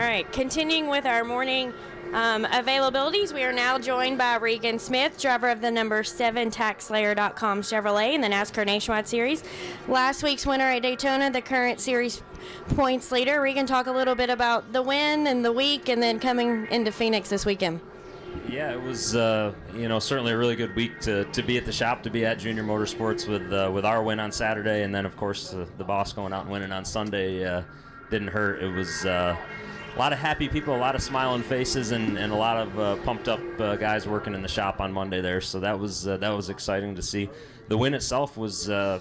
right, continuing with our morning availabilities, we are now joined by Regan Smith, driver of the number 7 TaxSlayer.com Chevrolet in the NASCAR Nationwide Series. Last week's winner at Daytona, the current series points leader. Regan, talk a little bit about the win and the week and then coming into Phoenix this weekend. Yeah, it was certainly a really good week to be at the shop, to be at Junior Motorsports with our win on Saturday, and then of course the boss going out and winning on Sunday didn't hurt. It was a lot of happy people, a lot of smiling faces, and a lot of pumped up guys working in the shop on Monday there. So that was exciting to see. The win itself was, I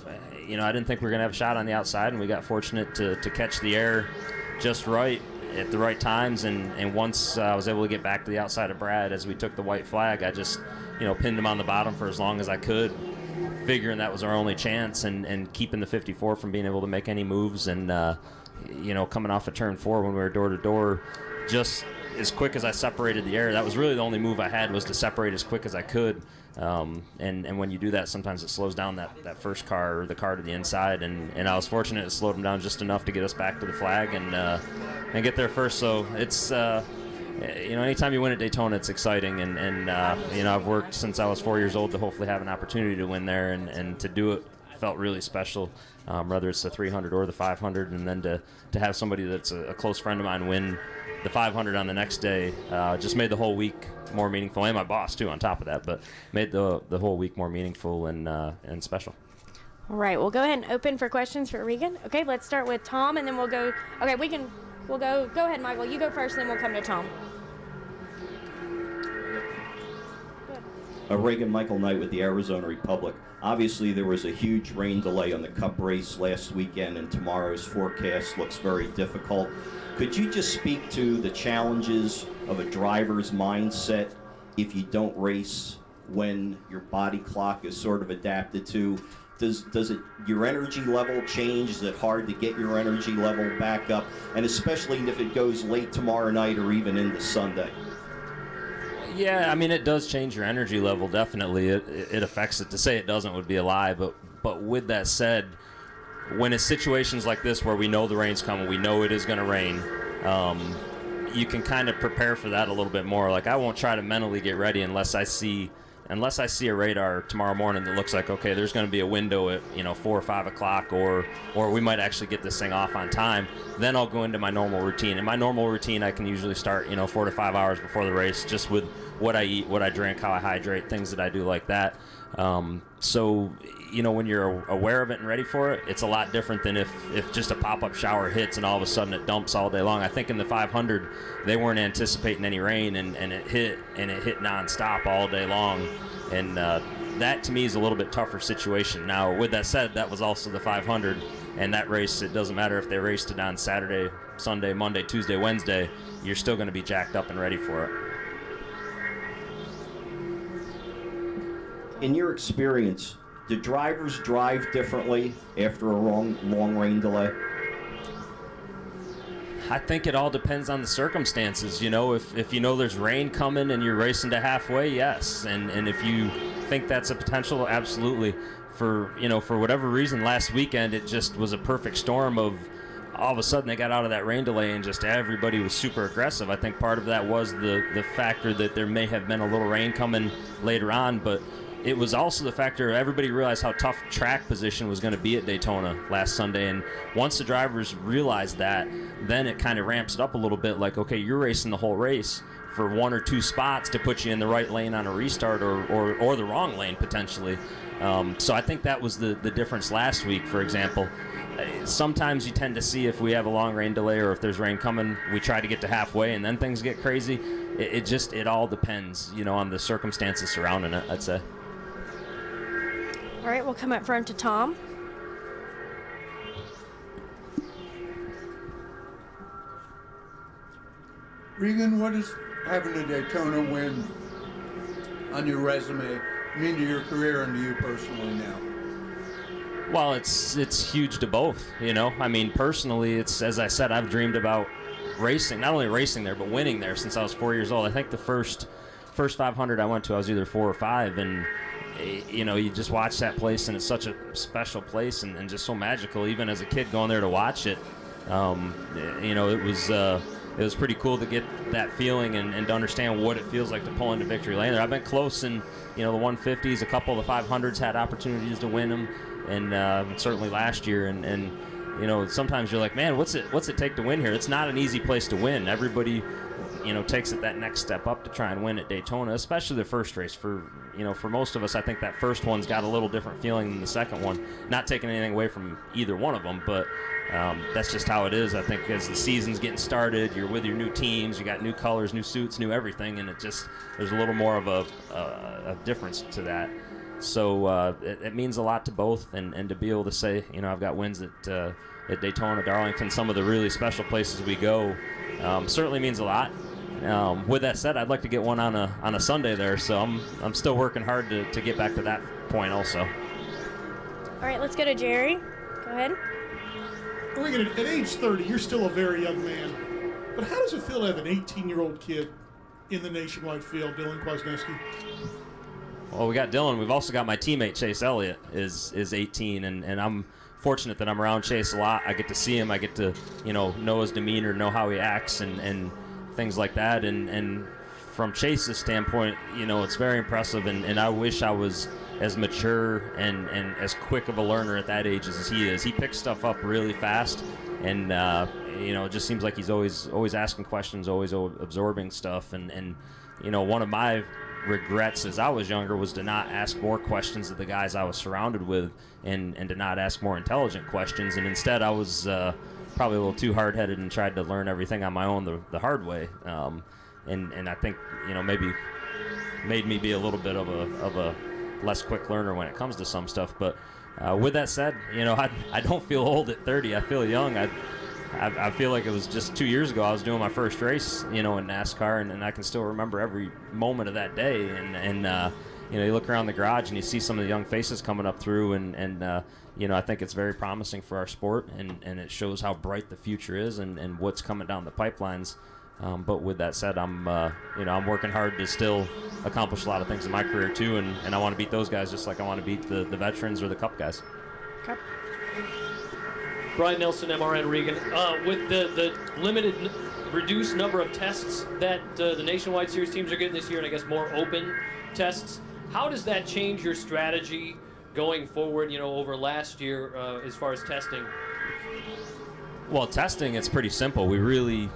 didn't think we were gonna have a shot on the outside, and we got fortunate to catch the air just right at the right times, and once I was able to get back to the outside of Brad as we took the white flag, I just pinned him on the bottom for as long as I could, figuring that was our only chance, and keeping the 54 from being able to make any moves, and coming off of turn 4 when we were door to door, just as quick as I separated the air, that was really the only move I had, was to separate as quick as I could. And when you do that, sometimes it slows down that first car, or the car to the inside, and I was fortunate it slowed him down just enough to get us back to the flag and get there first. So it's anytime you win at Daytona, it's exciting, and I've worked since I was 4 years old to hopefully have an opportunity to win there, and to do it felt really special, whether it's the 300 or the 500, and then to have somebody that's a close friend of mine win the 500 on the next day just made the whole week more meaningful, and my boss too on top of that, but made the whole week more meaningful and special. All right, we'll go ahead and open for questions for Regan. Okay, let's start with Tom, and then we'll go. Okay, we'll go ahead, Michael, you go first, then we'll come to Tom. Regan, Michael Knight with the Arizona Republic. Obviously, there was a huge rain delay on the Cup race last weekend, and tomorrow's forecast looks very difficult. Could you just speak to the challenges of a driver's mindset if you don't race when your body clock is sort of adapted to? Does your energy level change? Is it hard to get your energy level back up? And especially if it goes late tomorrow night or even into Sunday. Yeah, I mean, it does change your energy level, definitely. It affects it. To say it doesn't would be a lie, but with that said, when it's situations like this where we know the rain's coming, we know it is going to rain, you can kind of prepare for that a little bit more. Like, I won't try to mentally get ready unless I see a radar tomorrow morning that looks like, okay, there's going to be a window at 4 or 5 o'clock, or we might actually get this thing off on time. Then I'll go into my normal routine. In my normal routine, I can usually start 4 to 5 hours before the race, just with what I eat, what I drink, how I hydrate, things that I do like that. So when you're aware of it and ready for it, it's a lot different than if just a pop-up shower hits and all of a sudden it dumps all day long. I think in the 500, they weren't anticipating any rain, and it hit nonstop all day long. And that, to me, is a little bit tougher situation. Now, with that said, that was also the 500, and that race, it doesn't matter if they raced it on Saturday, Sunday, Monday, Tuesday, Wednesday, you're still going to be jacked up and ready for it. In your experience, do drivers drive differently after a long rain delay? I think it all depends on the circumstances. If there's rain coming and you're racing to halfway, yes. And if you think that's a potential, absolutely. For whatever reason, last weekend it just was a perfect storm of all of a sudden they got out of that rain delay and just everybody was super aggressive. I think part of that was the factor that there may have been a little rain coming later on, but it was also the factor everybody realized how tough track position was going to be at Daytona last Sunday. And once the drivers realized that, then it kind of ramps it up a little bit. Like, okay, you're racing the whole race for 1 or 2 spots to put you in the right lane on a restart or the wrong lane potentially. So I think that was the difference last week, for example. Sometimes you tend to see if we have a long rain delay or if there's rain coming, we try to get to halfway and then things get crazy. It all depends, on the circumstances surrounding it, I'd say. All right, we'll come up front to Tom. Regan, what does having a Daytona win on your resume mean to your career and to you personally now? Well, it's huge to both, I mean, personally, it's, as I said, I've dreamed about racing, not only racing there, but winning there since I was 4 years old. I think the first 500 I went to, I was either 4 or 5, and you just watch that place, and it's such a special place and just so magical. Even as a kid going there to watch it, it was it was pretty cool to get that feeling and to understand what it feels like to pull into victory lane there. I've been close in, the 150s, a couple of the 500s, had opportunities to win them, and certainly last year. And sometimes you're like, man, what's it take to win here? It's not an easy place to win. Everybody, takes it that next step up to try and win at Daytona, especially the first race. For most of us, I think that first one's got a little different feeling than the second one. Not taking anything away from either one of them, but that's just how it is. I think as the season's getting started, you're with your new teams, you got new colors, new suits, new everything, and there's a little more of a difference to that. So it means a lot to both, and to be able to say, I've got wins at Daytona, Darlington, some of the really special places we go, certainly means a lot. With that said, I'd like to get one on a Sunday there, so I'm still working hard to get back to that point also. All right, let's go to Jerry. Go ahead. Regan, at age 30, you're still a very young man, but how does it feel to have an 18-year-old kid in the nationwide field, Dylan Kwasniewski? Well, we got Dylan. We've also got my teammate Chase Elliott is 18, and I'm fortunate that I'm around Chase a lot. I get to see him. I get to know his demeanor, know how he acts, and things like that. And from Chase's standpoint, it's very impressive. And I wish I was as mature and as quick of a learner at that age as he is. He picks stuff up really fast, and it just seems like he's always asking questions, always absorbing stuff. And one of my regrets as I was younger was to not ask more questions of the guys I was surrounded with, and to not ask more intelligent questions. And instead, I was probably a little too hard-headed and tried to learn everything on my own the hard way. And I think maybe made me be a little bit of a less quick learner when it comes to some stuff. But with that said, I don't feel old at 30. I feel young. I feel like it was just 2 years ago I was doing my first race, in NASCAR, and I can still remember every moment of that day. And you look around the garage and you see some of the young faces coming up through, and I think it's very promising for our sport, and it shows how bright the future is and what's coming down the pipelines. But with that said, I'm working hard to still accomplish a lot of things in my career too, and I want to beat those guys just like I want to beat the veterans or the Cup guys. Okay. Brian Nelson, MRN Regan. With the limited, reduced number of tests that the Nationwide Series teams are getting this year, and I guess more open tests, how does that change your strategy going forward, over last year as far as testing? Well, testing, it's pretty simple. We really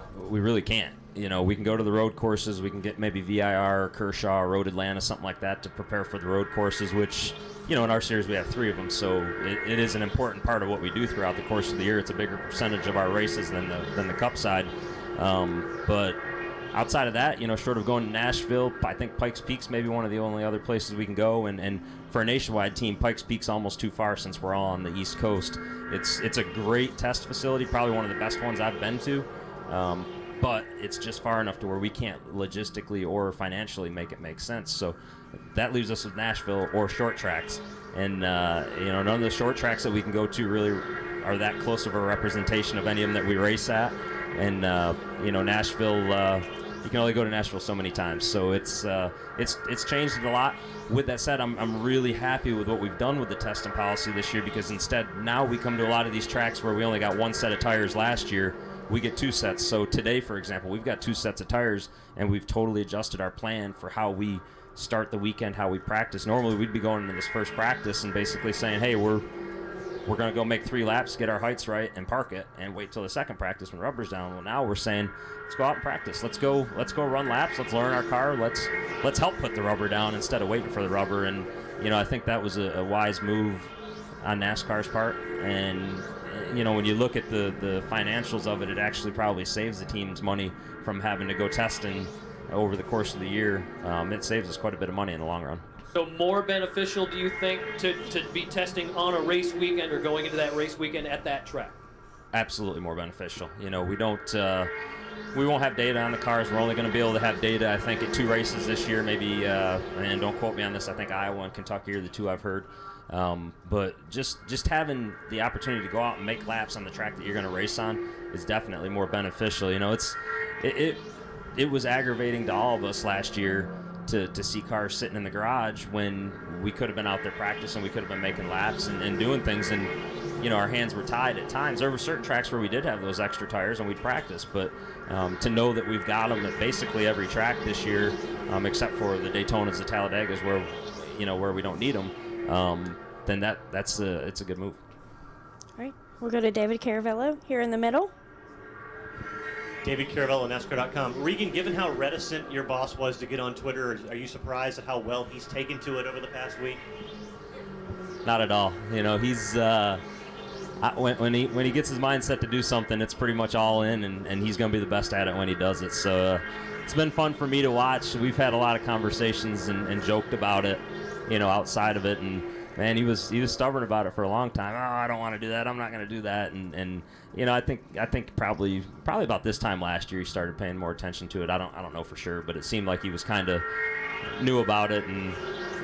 can't. We can go to the road courses. We can get maybe VIR, Kershaw, Road Atlanta, something like that to prepare for the road courses, which, in our series we have 3 of them. So it is an important part of what we do throughout the course of the year. It's a bigger percentage of our races than the Cup side. But outside of that, short of going to Nashville, I think Pikes Peak's maybe one of the only other places we can go. And for a nationwide team, Pikes Peak's almost too far since we're all on the East Coast. It's a great test facility, probably one of the best ones I've been to. But it's just far enough to where we can't logistically or financially make it make sense. So that leaves us with Nashville or short tracks. And, none of the short tracks that we can go to really are that close of a representation of any of them that we race at. And, Nashville, you can only go to Nashville so many times. So it's changed it a lot. With that said, I'm really happy with what we've done with the testing policy this year, because instead now we come to a lot of these tracks where we only got 1 set of tires last year. We get 2 sets. So today, for example, we've got 2 sets of tires, and we've totally adjusted our plan for how we start the weekend, how we practice. Normally, we'd be going into this first practice and basically saying, hey, we're going to go make 3 laps, get our heights right, and park it, and wait till the second practice when rubber's down. Well, now we're saying, let's go out and practice. Let's go run laps. Let's learn our car. Let's help put the rubber down instead of waiting for the rubber. And I think that was a wise move on NASCAR's part. And when you look at the financials of it, it actually probably saves the teams money from having to go testing over the course of the year. It saves us quite a bit of money in the long run. So more beneficial, do you think, to be testing on a race weekend or going into that race weekend at that track? Absolutely more beneficial. We won't have data on the cars. We're only going to be able to have data, I think, at 2 races this year, maybe, and don't quote me on this, I think Iowa and Kentucky are the 2 I've heard. But just having the opportunity to go out and make laps on the track that you're going to race on is definitely more beneficial. It was aggravating to all of us last year to see cars sitting in the garage when we could have been out there practicing, we could have been making laps and doing things. And our hands were tied at times. There were certain tracks where we did have those extra tires and we'd practice, but to know that we've got them at basically every track this year, except for the Daytonas, the Talladegas, where we don't need them, then it's a good move. All right, we'll go to David Caravello here in the middle. David Caravello, NASCAR.com. Regan, given how reticent your boss was to get on Twitter, are you surprised at how well he's taken to it over the past week? Not at all. He's when he gets his mindset to do something, it's pretty much all in, and he's going to be the best at it when he does it. So it's been fun for me to watch. We've had a lot of conversations and joked about it, outside of it, and man, he was stubborn about it for a long time. Oh, I don't want to do that. I'm not going to do that. And I think probably about this time last year he started paying more attention to it. I don't know for sure, but it seemed like he was kind of knew about it, and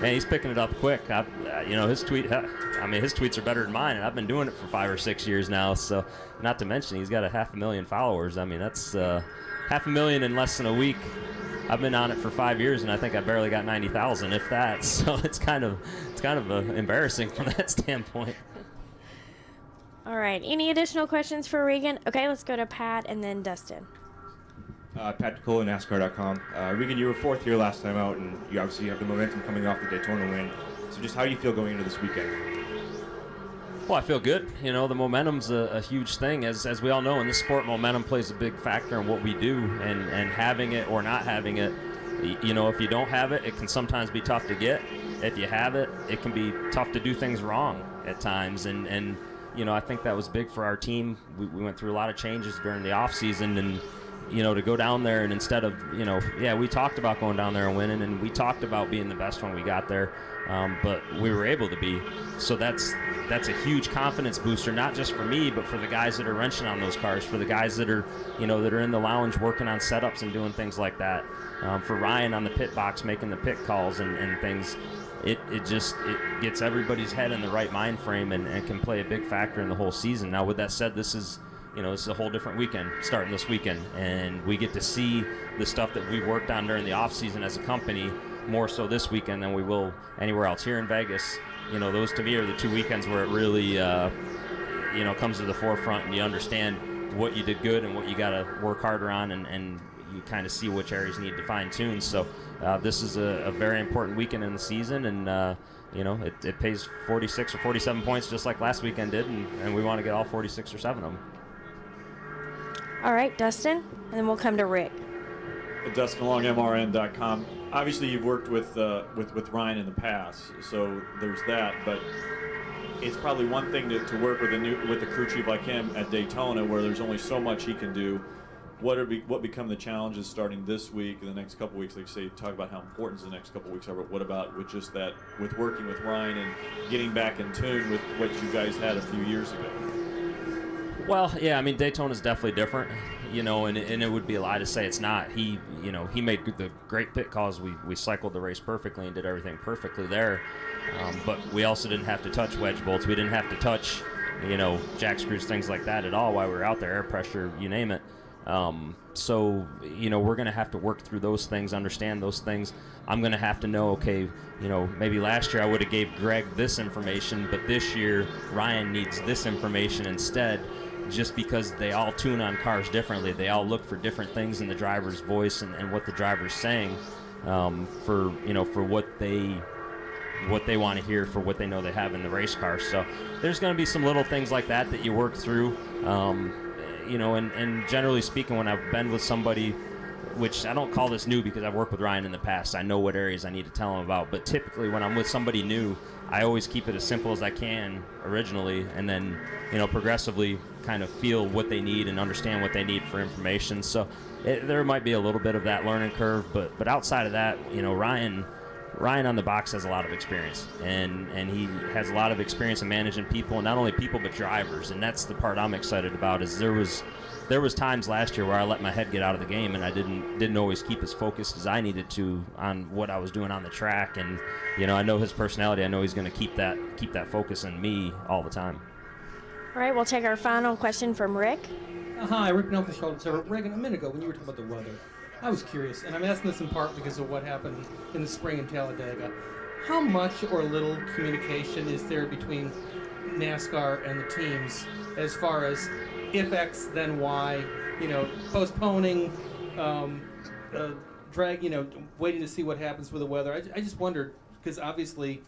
man, he's picking it up quick. His tweets are better than mine, and I've been doing it for 5 or 6 years now. So, not to mention he's got 500,000 followers. I mean, that's 500,000 in less than a week. I've been on it for 5 years, and I think I barely got 90,000, if that. So it's kind of embarrassing from that standpoint. All right. Any additional questions for Regan? Okay, let's go to Pat and then Dustin. Pat Cole, NASCAR.com. Regan, you were fourth here last time out, and you obviously have the momentum coming off the Daytona win. So just how do you feel going into this weekend? Well, I feel good. The momentum's a huge thing. As we all know, in this sport, momentum plays a big factor in what we do, and having it or not having it, if you don't have it, it can sometimes be tough to get. If you have it, it can be tough to do things wrong at times, and I think that was big for our team. We went through a lot of changes during the off season, and to go down there and instead of, we talked about going down there and winning, and we talked about being the best when we got there, but we were able to be. So that's a huge confidence booster, not just for me, but for the guys that are wrenching on those cars, for the guys that are, that are in the lounge working on setups and doing things like that. For Ryan on the pit box making the pit calls and things. It gets everybody's head in the right mind frame and can play a big factor in the whole season. Now, with that said, this is a whole different weekend starting this weekend, and we get to see the stuff that we worked on during the off season as a company more so this weekend than we will anywhere else. Here in Vegas, those to me are the 2 weekends where it really comes to the forefront, and you understand what you did good and what you got to work harder on, and you kind of see which areas need to fine tune. So this is a very important weekend in the season, and it pays 46 or 47 points just like last weekend did, and we want to get all 46 or 7 of them. All right, Dustin, and then we'll come to Rick. Dustin Long, MRN.com. Obviously, you've worked with Ryan in the past, so there's that. But it's probably one thing to work with a crew chief like him at Daytona, where there's only so much he can do. What become the challenges starting this week and the next couple weeks? Like you say, talk about how important the next couple weeks are, but what about with just that, with working with Ryan and getting back in tune with what you guys had a few years ago? Well, yeah, I mean, Daytona's definitely different, and it would be a lie to say it's not. He made the great pit calls. We cycled the race perfectly and did everything perfectly there. But we also didn't have to touch wedge bolts. We didn't have to touch, jack screws, things like that at all while we were out there, air pressure, you name it. So, we're going to have to work through those things, understand those things. I'm going to have to know, okay, maybe last year I would have gave Greg this information, but this year Ryan needs this information instead, just because they all tune on cars differently. They all look for different things in the driver's voice and what the driver's saying for what they want to hear, for what they know they have in the race car. So there's going to be some little things like that you work through. And generally speaking, when I've been with somebody, which I don't call this new because I've worked with Ryan in the past, I know what areas I need to tell him about, but typically when I'm with somebody new, I always keep it as simple as I can originally, and then, progressively kind of feel what they need and understand what they need for information. So there might be a little bit of that learning curve, but outside of that, Ryan on the box has a lot of experience, and he has a lot of experience in managing people, and not only people but drivers, and that's the part I'm excited about. Is there was times last year where I let my head get out of the game, and I didn't always keep as focused as I needed to on what I was doing on the track. And I know his personality. I know he's going to keep that focus in me all the time. All right, we'll take our final question from Rick. Hi, Rick Nelson, Charlotte Server. Regan, a minute ago when you were talking about the weather, I was curious, and I'm asking this in part because of what happened in the spring in Talladega. How much or little communication is there between NASCAR and the teams as far as if X then Y, postponing, waiting to see what happens with the weather. I just wondered, because obviously,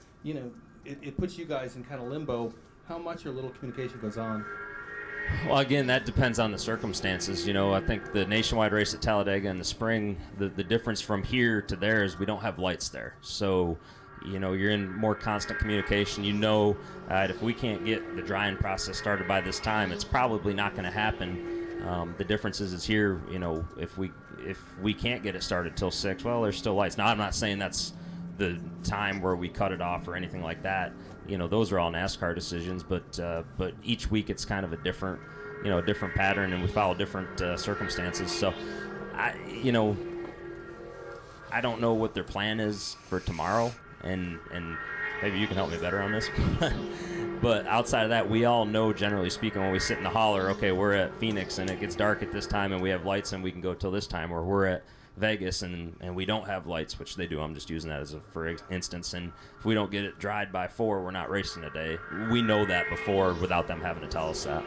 it puts you guys in kind of limbo, how much or little communication goes on. Well, again, that depends on the circumstances. I think the nationwide race at Talladega in the spring, the difference from here to there is we don't have lights there. So, you're in more constant communication. If we can't get the drying process started by this time, it's probably not going to happen. The difference is here, if we can't get it started till 6, well, there's still lights. Now, I'm not saying that's the time where we cut it off or anything like that. Those are all NASCAR decisions, but each week it's kind of a different pattern, and we follow different circumstances. So, I don't know what their plan is for tomorrow, and maybe you can help me better on this. But outside of that, we all know, generally speaking, when we sit in the hauler, okay, we're at Phoenix and it gets dark at this time, and we have lights and we can go till this time, or we're at Vegas and we don't have lights, which they do. I'm just using that as for instance. And if we don't get it dried by 4, we're not racing today. We know that before without them having to tell us that.